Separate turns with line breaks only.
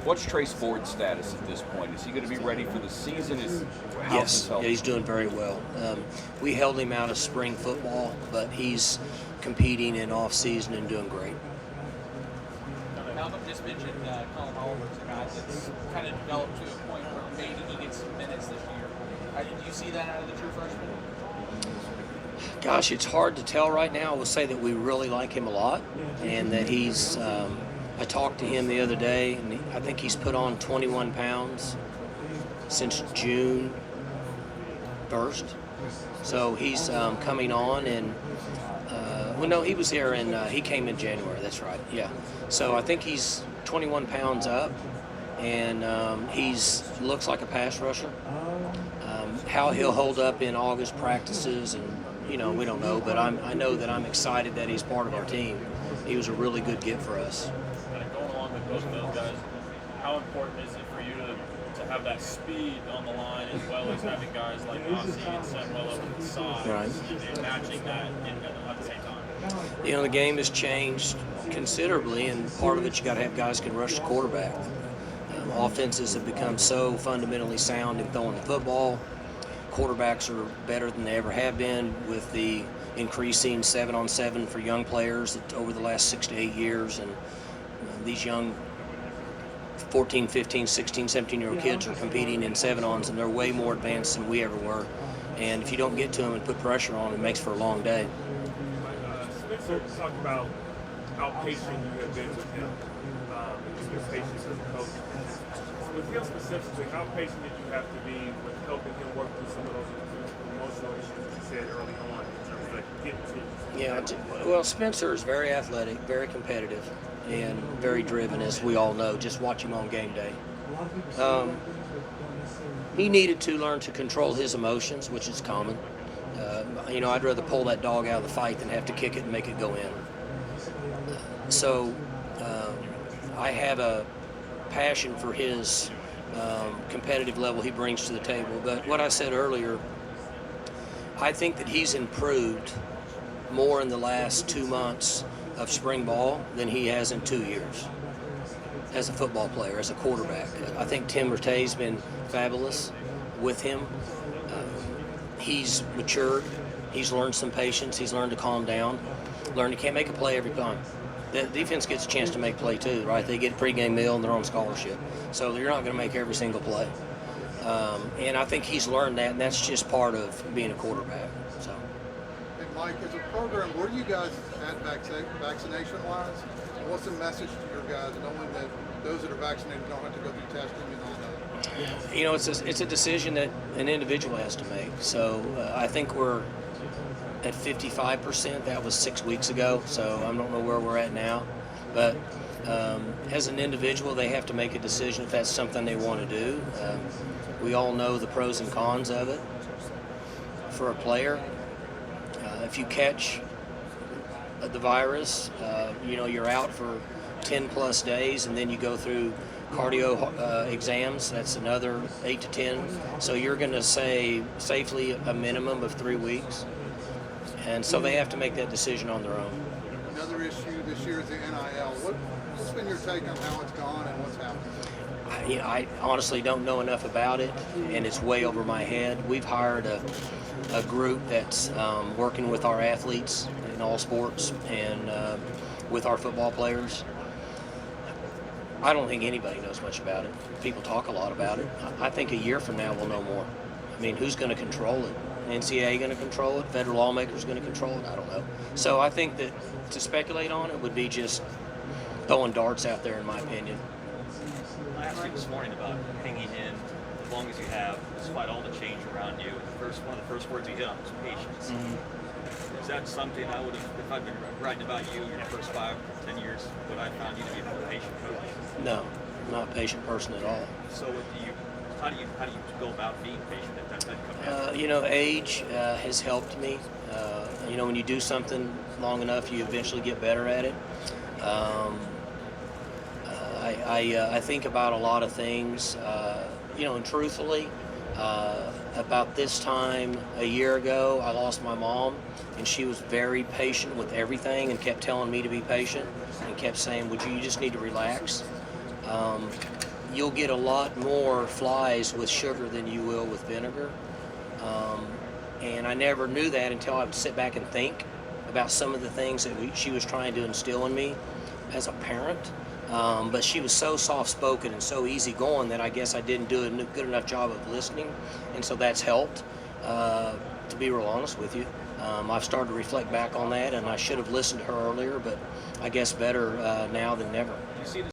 What's Trace Ford's status at this point? Is he going to be ready for the season? How's his
Yes,
health?
yeah, he's doing very well. We held him out of spring football, but he's competing in off season and doing great.
Malcolm just mentioned Colin Oliver's a guy that's kind of developed to a point where maybe he gets some minutes this year. Do you see that out of the true freshman?
Gosh, it's hard to tell right now. I will say that we really like him a lot, and that he's. I talked to him the other day, and I think he's put on 21 pounds since June 1st. So he's coming on, and well, no, he was here, and he came in January. That's right. Yeah. So I think he's 21 pounds up, and he's looks like a pass rusher. How he'll hold up in August practices, and we don't know. But I know that I'm excited that he's part of our team. He was a really good get for us.
Kind of going along with both of those guys, how important is it for you to have that speed on the line as well as having guys like Ozzie and Samuel over the side,
Right.
and matching that at the same time?
The game has changed considerably, and part of it you got to have guys who can rush the quarterback. Offenses have become so fundamentally sound in throwing the football. Quarterbacks are better than they ever have been with the increasing 7-on-7 for young players over the last 6 to 8 years, and these young 14, 15, 16, 17-year-old kids are competing in 7-ons, and they're way more advanced than we ever were. And if you don't get to them and put pressure on, it makes for a long day.
Spencer talked about how patient you have been with him, and your patience as a coach. With him specifically, how patient did you have to be with helping him work through some of those emotional issues that you said early on in terms of getting to?
Yeah, well, Spencer is very athletic, very competitive, and very driven, as we all know. Just watch him on game day. He needed to learn to control his emotions, which is common. I'd rather pull that dog out of the fight than have to kick it and make it go in. So I have a passion for his competitive level he brings to the table. But what I said earlier, I think that he's improved more in the last 2 months of spring ball than he has in 2 years as a football player, as a quarterback. I think Tim Rattay's been fabulous with him. He's matured. He's learned some patience. He's learned to calm down. Learned he can't make a play every time. The defense gets a chance to make play too, right? They get a pregame meal and they're on scholarship. So you're not going to make every single play. And I think he's learned that, and that's just part of being a quarterback. So.
Hey, Mike, as a program, where are you guys at vaccination-wise? What's the message to your guys, knowing that those that are vaccinated don't have to go through testing and all that?
It's a decision that an individual has to make. So I think we're at 55%. That was 6 weeks ago, so I don't know where we're at now. But as an individual, they have to make a decision if that's something they want to do. We all know the pros and cons of it. For a player, if you catch the virus, you're out for 10 plus days, and then you go through cardio exams. That's another 8 to 10. So you're going to say safely a minimum of 3 weeks. And so they have to make that decision on their own.
Another issue this year is the NIL. What's been your take on how it's gone and what's happening?
I honestly don't know enough about it, and it's way over my head. We've hired a group that's working with our athletes in all sports and with our football players. I don't think anybody knows much about it. People talk a lot about it. I think a year from now we'll know more. I mean, who's going to control it? NCAA going to control it? Federal lawmakers going to control it? I don't know. So I think that to speculate on it would be just throwing darts out there, in my opinion.
I asked you this morning about hanging in as long as you have, despite all the change around you. One of the first words you hit on was patience. Mm-hmm. Is that something I would have, if I'd been writing about you in the first 5 or 10 years, would I found you to be a more patient coach?
No, I'm not a patient person at all.
So how do you go about being patient if that doesn't come down?
Age has helped me. When you do something long enough, you eventually get better at it. I think about a lot of things, and truthfully, about this time a year ago, I lost my mom, and she was very patient with everything and kept telling me to be patient and kept saying, you just need to relax. you'll get a lot more flies with sugar than you will with vinegar. And I never knew that until I would sit back and think about some of the things that she was trying to instill in me as a parent. But she was so soft-spoken and so easygoing that I guess I didn't do a good enough job of listening, and so that's helped. To be real honest with you, I've started to reflect back on that, and I should have listened to her earlier, but I guess better now than never.
You see this